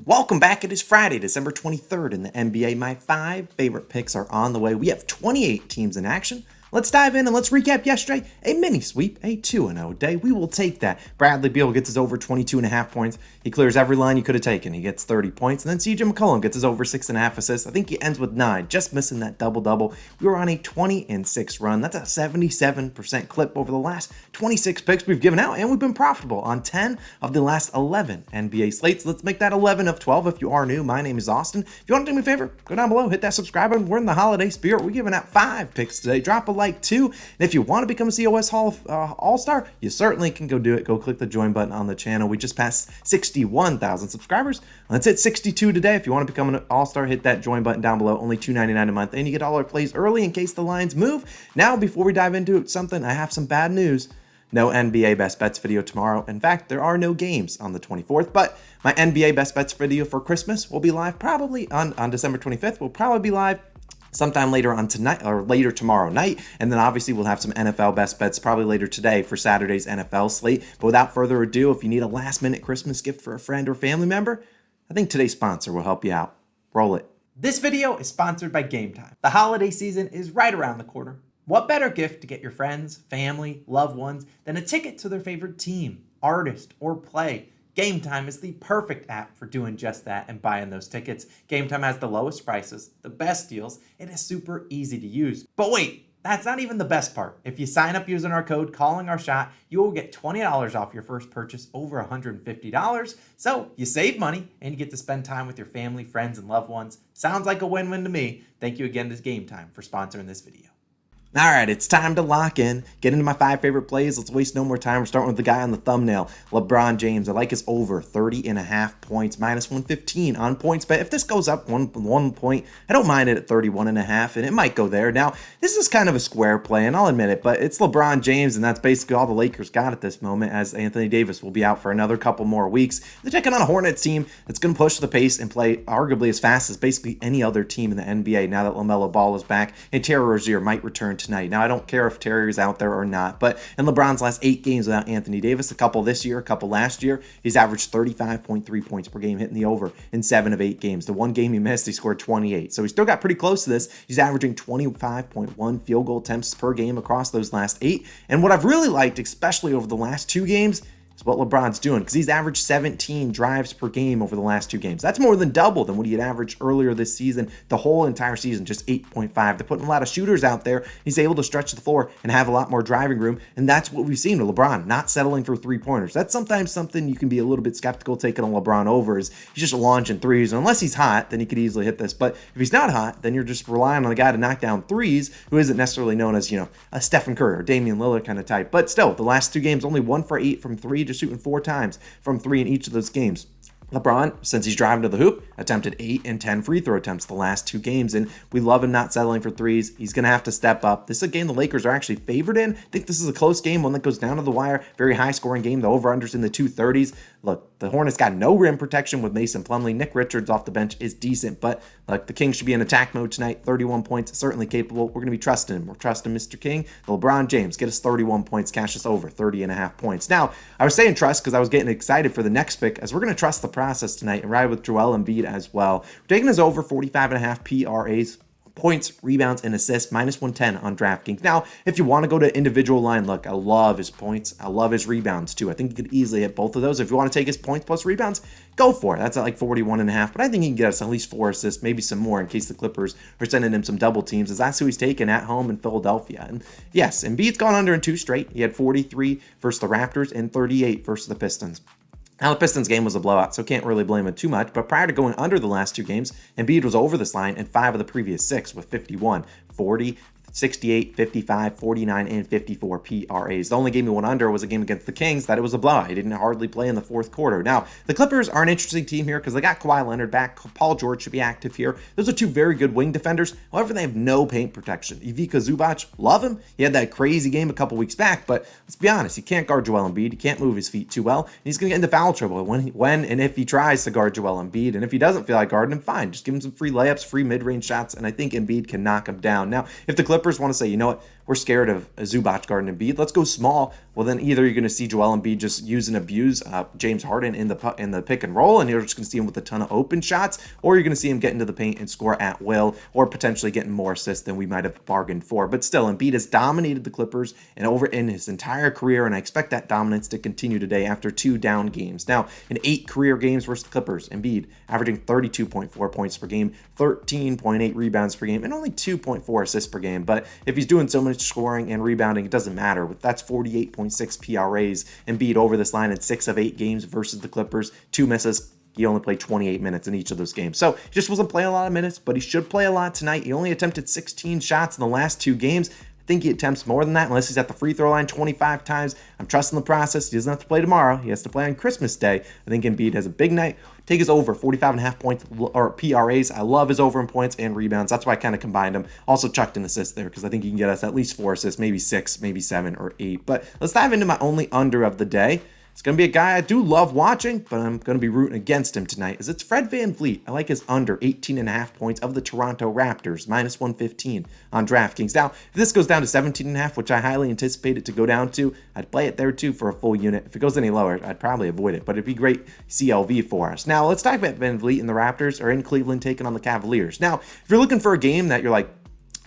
Welcome back. It is Friday, December 23rd in the NBA. My 5 favorite picks are on the way. We have 28 teams in action. Let's dive in and let's recap yesterday. A mini sweep, a 2-0 day. We will take that. Bradley Beal gets his over 22.5 points. He clears every line you could have taken. He gets 30 points. And then CJ McCollum gets his over 6.5 assists. I think he ends with 9, just missing that double-double. We were on a 20-6 run. That's a 77% clip over the last 26 picks we've given out. And we've been profitable on 10 of the last 11 NBA slates. Let's make that 11 of 12 if you are new. My name is Austin. If you want to do me a favor, go down below, hit that subscribe button. We're in the holiday spirit. We're giving out 5 picks today. Drop a like too. And if you want to become a COS All-Star, you certainly can go do it. Go click the join button on the channel. We just passed 61,000 subscribers. Let's hit 62 today. If you want to become an All-Star, hit that join button down below. Only $2.99 a month. And you get all our plays early in case the lines move. Now, before we dive into something, I have some bad news. No NBA Best Bets video tomorrow. In fact, there are no games on the 24th, but my NBA Best Bets video for Christmas will be live probably on December 25th. We'll probably be live sometime later on tonight or later tomorrow night. And then obviously we'll have some NFL best bets probably later today for Saturday's NFL slate. But without further ado, if you need a last minute Christmas gift for a friend or family member, I think today's sponsor will help you out. Roll it. This video is sponsored by Gametime. The holiday season is right around the corner. What better gift to get your friends, family, loved ones than a ticket to their favorite team, artist, or play? Gametime is the perfect app for doing just that and buying those tickets. Gametime has the lowest prices, the best deals, and is super easy to use. But wait, that's not even the best part. If you sign up using our code CALLINGOURSHOT, you will get $20 off your first purchase over $150. So you save money and you get to spend time with your family, friends, and loved ones. Sounds like a win-win to me. Thank you again to Gametime for sponsoring this video. All right, it's time to lock in, get into my 5 favorite plays. Let's waste no more time. We're starting with the guy on the thumbnail, LeBron James. I like his over 30.5 points, minus 115 on points. But if this goes up one point, I don't mind it at 31.5, and it might go there. Now, this is kind of a square play, and I'll admit it, but it's LeBron James, and that's basically all the Lakers got at this moment, as Anthony Davis will be out for another couple more weeks. They're taking on a Hornets team that's going to push the pace and play arguably as fast as basically any other team in the NBA now that LaMelo Ball is back, and Terry Rozier might return tonight. Now, I don't care if Terry is out there or not, but in LeBron's last 8 games without Anthony Davis, a couple this year, a couple last year, he's averaged 35.3 points per game, hitting the over in 7 of 8 games. The one game he missed, he scored 28. So he still got pretty close to this. He's averaging 25.1 field goal attempts per game across those last 8. And what I've really liked, especially over the last 2 games, is what LeBron's doing, because he's averaged 17 drives per game over the last 2 games. That's more than double than what he had averaged earlier this season, the whole entire season, just 8.5. They're putting a lot of shooters out there. He's able to stretch the floor and have a lot more driving room, and that's what we've seen with LeBron, not settling for 3-pointers. That's sometimes something you can be a little bit skeptical taking on LeBron over, is he's just launching threes. Unless he's hot, then he could easily hit this. But if he's not hot, then you're just relying on a guy to knock down threes who isn't necessarily known as, a Stephen Curry or Damian Lillard kind of type. But still, the last 2 games, only 1 for 8 from 3, just shooting 4 times from 3 in each of those games. LeBron, since he's driving to the hoop, attempted 8 and 10 free throw attempts the last 2 games, and we love him not settling for threes. He's going to have to step up. This is a game the Lakers are actually favored in. I think this is a close game, one that goes down to the wire. Very high-scoring game. The over-under's in the 230s. Look, the Hornets got no rim protection with Mason Plumlee. Nick Richards off the bench is decent, but look, the Kings should be in attack mode tonight. 31 points, certainly capable. We're going to be trusting him. We're trusting Mr. King. LeBron James, get us 31 points, cash us over 30.5 points. Now, I was saying trust because I was getting excited for the next pick, as we're going to trust the process tonight and ride with Joel Embiid as well. We're taking us over 45.5 PRAs. Points, rebounds, and assists, minus 110 on DraftKings. Now, if you want to go to individual line, look, I love his points. I love his rebounds, too. I think you could easily hit both of those. If you want to take his points plus rebounds, go for it. That's at like 41.5. But I think he can get us at least 4 assists, maybe some more in case the Clippers are sending him some double teams, as that's who he's taking at home in Philadelphia. And yes, Embiid's gone under in 2 straight. He had 43 versus the Raptors and 38 versus the Pistons. Now, the Pistons game was a blowout, so can't really blame him too much. But prior to going under the last 2 games, Embiid was over this line in 5 of the previous 6 with 51, 40, 68, 55, 49, and 54 PRAs. The only game he went under was a game against the Kings that it was a blowout. He didn't hardly play in the 4th quarter. Now, the Clippers are an interesting team here because they got Kawhi Leonard back. Paul George should be active here. Those are 2 very good wing defenders. However, they have no paint protection. Ivica Zubac, love him. He had that crazy game a couple weeks back, but let's be honest, he can't guard Joel Embiid. He can't move his feet too well, and he's going to get into foul trouble when and if he tries to guard Joel Embiid. And if he doesn't feel like guarding him, fine. Just give him some free layups, free mid-range shots, and I think Embiid can knock him down. Now, if the Clippers want to say, you know what, we're scared of Zubac guarding Embiid. Let's go small. Well, then either you're going to see Joel Embiid just use and abuse James Harden in the pick and roll, and you're just going to see him with a ton of open shots, or you're going to see him get into the paint and score at will, or potentially getting more assists than we might have bargained for. But still, Embiid has dominated the Clippers and over in his entire career, and I expect that dominance to continue today after 2 down games. Now, in 8 career games versus the Clippers, Embiid averaging 32.4 points per game, 13.8 rebounds per game, and only 2.4 assists per game. But if he's doing so much scoring and rebounding, it doesn't matter. That's 48.6 PRAs. Embiid over this line in 6 of 8 games versus the Clippers, 2 misses. He only played 28 minutes in each of those games. So he just wasn't playing a lot of minutes, but he should play a lot tonight. He only attempted 16 shots in the last 2 games. I think he attempts more than that unless he's at the free throw line 25 times. I'm trusting the process. He doesn't have to play tomorrow. He has to play on Christmas Day. I think Embiid has a big night. Take his over 45.5 points or PRAs. I love his over in points and rebounds. That's why I kind of combined them. Also chucked an assist there because I think he can get us at least 4 assists, maybe 6, maybe 7 or 8. But let's dive into my only under of the day. It's going to be a guy I do love watching, but I'm going to be rooting against him tonight, as it's Fred VanVleet. I like his under 18.5 points of the Toronto Raptors, minus 115 on DraftKings. Now, if this goes down to 17.5, which I highly anticipate it to go down to, I'd play it there too for a full unit. If it goes any lower, I'd probably avoid it, but it'd be great CLV for us. Now, let's talk about VanVleet and the Raptors are in Cleveland taking on the Cavaliers. Now, if you're looking for a game that you're like,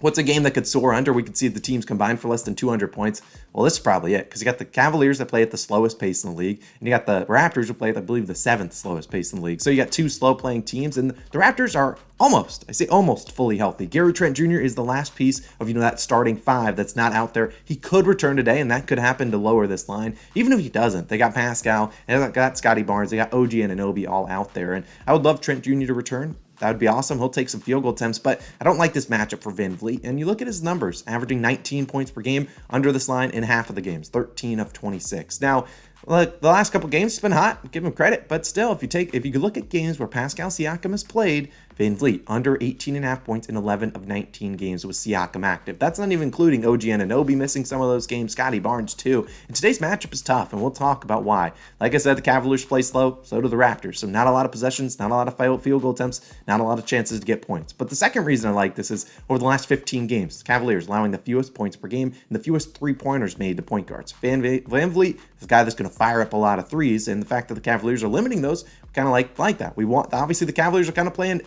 what's a game that could soar under? We could see the teams combined for less than 200 points. Well, this is probably it, because you got the Cavaliers that play at the slowest pace in the league, and you got the Raptors who play at, I believe, the 7th slowest pace in the league. So you got 2 slow-playing teams, and the Raptors are almost, I say almost fully healthy. Gary Trent Jr. is the last piece of, that starting 5 that's not out there. He could return today, and that could happen to lower this line. Even if he doesn't, they got Pascal, and they got Scotty Barnes, they got OG Anunoby all out there, and I would love Trent Jr. to return. That would be awesome. He'll take some field goal attempts, but I don't like this matchup for VanVleet. And you look at his numbers, averaging 19 points per game under this line in half of the games, 13 of 26. Now, look, the last couple games, it's been hot. Give him credit, but still, if you look at games where Pascal Siakam has played, VanVleet under 18.5 points in 11 of 19 games with Siakam active. That's not even including OG Anunoby missing some of those games, Scotty Barnes too. And today's matchup is tough, and we'll talk about why. Like I said, the Cavaliers play slow, so do the Raptors. So not a lot of possessions, not a lot of field goal attempts, not a lot of chances to get points. But the second reason I like this is over the last 15 games, the Cavaliers allowing the fewest points per game and the fewest 3-pointers made to point guards. VanVleet is a guy that's going to fire up a lot of threes, and the fact that the Cavaliers are limiting those, kind of like that. We want, obviously the Cavaliers are kind of playing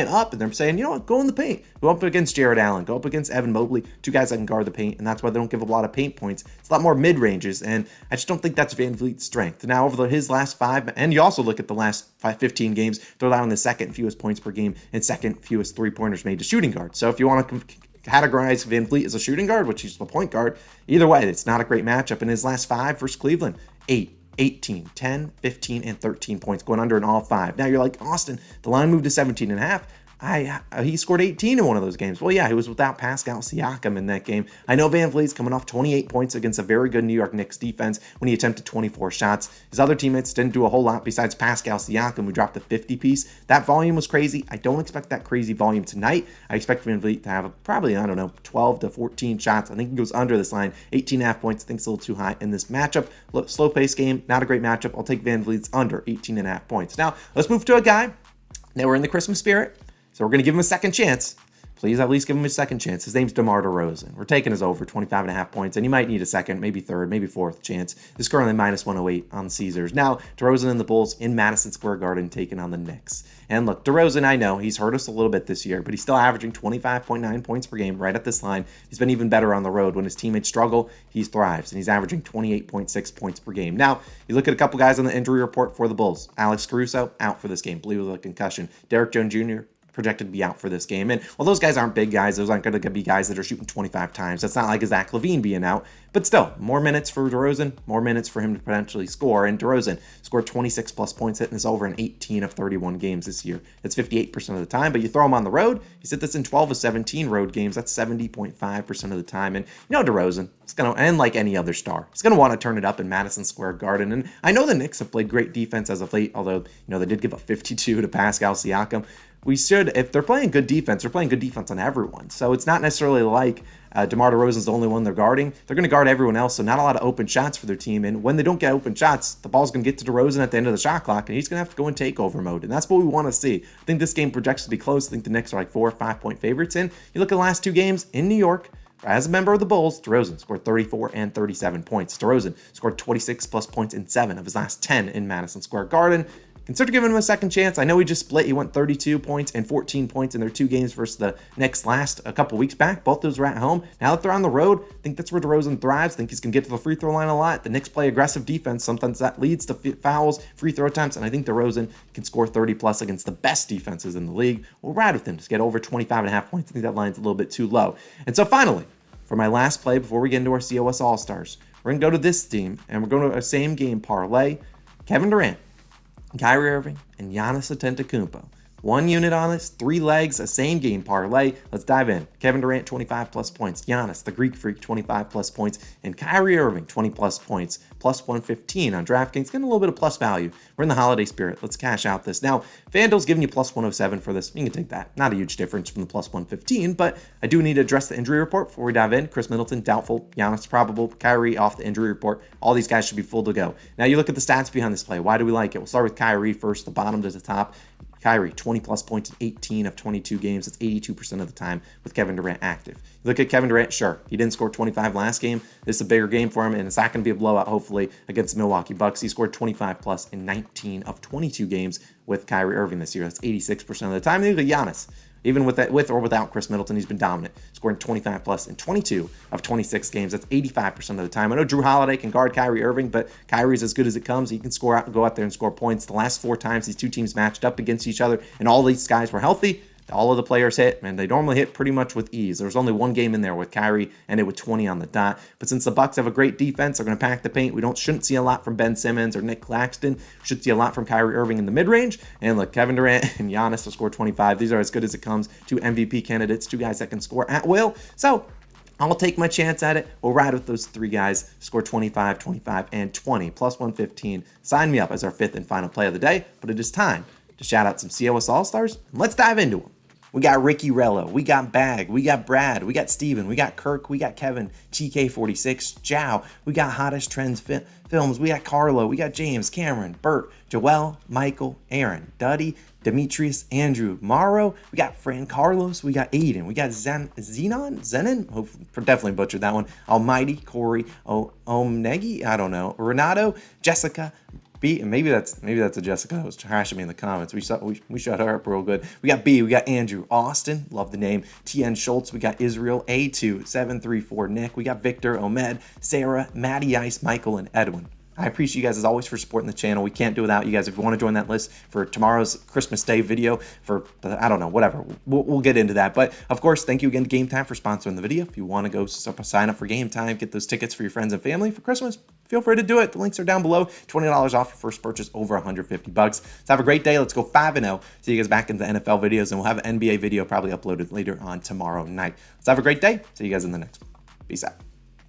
up, and they're saying, go in the paint. Go up against Jared Allen. Go up against Evan Mobley, 2 guys that can guard the paint, and that's why they don't give a lot of paint points. It's a lot more mid-ranges, and I just don't think that's VanVleet's strength. Now, over his last 5, and you also look at the last 15 games, they're allowing the second fewest points per game and second fewest 3-pointers made to shooting guards. So if you want to categorize VanVleet as a shooting guard, which he's a point guard, either way, it's not a great matchup. In his last 5 versus Cleveland, 8, 18, 10, 15, and 13 points, going under in all 5. Now you're like, Austin, the line moved to 17.5. He scored 18 in one of those games. Well, yeah, he was without Pascal Siakam in that game. I know VanVleet's coming off 28 points against a very good New York Knicks defense when he attempted 24 shots. His other teammates didn't do a whole lot besides Pascal Siakam, who dropped a 50 piece. That volume was crazy. I don't expect that crazy volume tonight. I expect VanVleet to have probably, 12 to 14 shots. I think he goes under this line. 18.5 points. I think it's a little too high in this matchup. Slow pace game, not a great matchup. I'll take VanVleet's under 18.5 points. Now, let's move to a guy. Now we're in the Christmas spirit. So we're going to give him a second chance. Please at least give him a second chance. His name's DeMar DeRozan. We're taking his over 25.5 points, and he might need a second, maybe third, maybe fourth chance. He's currently minus 108 on Caesars. Now, DeRozan and the Bulls in Madison Square Garden taking on the Knicks. And look, DeRozan, I know, he's hurt us a little bit this year, but he's still averaging 25.9 points per game right at this line. He's been even better on the road. When his teammates struggle, he thrives, and he's averaging 28.6 points per game. Now, you look at a couple guys on the injury report for the Bulls. Alex Caruso, out for this game, believe with a concussion. Derek Jones Jr., projected to be out for this game. And while those guys aren't big guys, those aren't going to be guys that are shooting 25 times. That's not like a Zach LaVine being out. But still, more minutes for DeRozan, more minutes for him to potentially score. And DeRozan scored 26 plus points, hitting this over in 18 of 31 games this year. That's 58% of the time. But you throw him on the road, he's hit this in 12 of 17 road games. That's 70.5% of the time. And DeRozan, it's going to, and like any other star, he's going to want to turn it up in Madison Square Garden. And I know the Knicks have played great defense as of late, although, they did give up 52 to Pascal Siakam. We should, if they're playing good defense, they're playing good defense on everyone. So it's not necessarily like DeMar DeRozan's the only one they're guarding. They're going to guard everyone else, so not a lot of open shots for their team. And when they don't get open shots, the ball's going to get to DeRozan at the end of the shot clock, and he's going to have to go in takeover mode. And that's what we want to see. I think this game projects to be close. I think the Knicks are like 4 or 5 point favorites. And you look at the last 2 games in New York, as a member of the Bulls, DeRozan scored 34 and 37 points. DeRozan scored 26 plus points in 7 of his last 10 in Madison Square Garden. Consider giving him a second chance. I know he just split. He went 32 points and 14 points in their 2 games versus the Knicks a couple weeks back. Both those were at home. Now that they're on the road, I think that's where DeRozan thrives. I think he's going to get to the free throw line a lot. The Knicks play aggressive defense. Sometimes that leads to fouls, free throw attempts, and I think DeRozan can score 30 plus against the best defenses in the league. We'll ride with him to get over 25.5 points. I think that line's a little bit too low. And so finally, for my last play before we get into our COS All-Stars, we're going to go to this team, and we're going to a same game parlay. Kevin Durant, Kyrie Irving, and Giannis Antetokounmpo. 1 unit on this, 3 legs, a same game parlay. Let's dive in. Kevin Durant, 25 plus points. Giannis, the Greek Freak, 25 plus points. And Kyrie Irving, 20 plus points. Plus 115 on DraftKings. Getting a little bit of plus value. We're in the holiday spirit. Let's cash out this. Now, FanDuel's giving you plus 107 for this. You can take that. Not a huge difference from the plus 115, but I do need to address the injury report before we dive in. Chris Middleton, doubtful. Giannis, probable. Kyrie, off the injury report. All these guys should be full to go. Now, you look at the stats behind this play. Why do we like it? We'll start with Kyrie first, the bottom to the top. Kyrie, 20 plus points in 18 of 22 games. That's 82% of the time with Kevin Durant active. You look at Kevin Durant, sure, he didn't score 25 last game. This is a bigger game for him, and it's not going to be a blowout, hopefully, against the Milwaukee Bucks. He scored 25 plus in 19 of 22 games with Kyrie Irving this year. That's 86% of the time. Then you look at Giannis. Even with or without Chris Middleton, he's been dominant, scoring 25 plus in 22 of 26 games. That's 85% of the time. I know Drew Holiday can guard Kyrie Irving, but Kyrie's as good as it comes. He can go out there and score points. The last 4 times these two teams matched up against each other, and all these guys were healthy, all of the players hit, and they normally hit pretty much with ease. There was only 1 game in there with Kyrie, and it with 20 on the dot. But since the Bucks have a great defense, they're going to pack the paint. We shouldn't see a lot from Ben Simmons or Nick Claxton. Should see a lot from Kyrie Irving in the mid-range. And look, Kevin Durant and Giannis will score 25. These are as good as it comes. 2 MVP candidates, 2 guys that can score at will. So I'll take my chance at it. We'll ride with those 3 guys. Score 25, 25, and 20. Plus 115. Sign me up as our 5th and final play of the day. But it is time to shout out some COS All-Stars. And let's dive into them. We got Ricky Rello, we got Bag, we got Brad, we got Steven, we got Kirk, we got Kevin, TK46, Jow, we got Hottest Trends Films, we got Carlo, we got James, Cameron, Bert, Joel, Michael, Aaron, Duddy, Demetrius, Andrew, Morrow, we got Fran Carlos, we got Aiden, we got Zenon, hopefully, definitely butchered that one, Almighty, Corey, Omnegi, I don't know, Renato, Jessica, and maybe that's a Jessica who was trashing me in the comments. We shut her up real good. We got B, we got Andrew, Austin, love the name, TN Schultz, we got Israel, A2, 734 Nick, we got Victor, Omed, Sarah, Matty Ice, Michael, and Edwin. I appreciate you guys as always for supporting the channel. We can't do without you guys. If you want to join that list for tomorrow's Christmas Day video for, I don't know, whatever. We'll get into that. But, of course, thank you again to Gametime for sponsoring the video. If you want to go sign up for Gametime, get those tickets for your friends and family for Christmas, feel free to do it. The links are down below. $20 off your first purchase over $150. Let's have a great day. Let's go 5-0. See you guys back in the NFL videos, and we'll have an NBA video probably uploaded later on tomorrow night. Let's have a great day. See you guys in the next one. Peace out.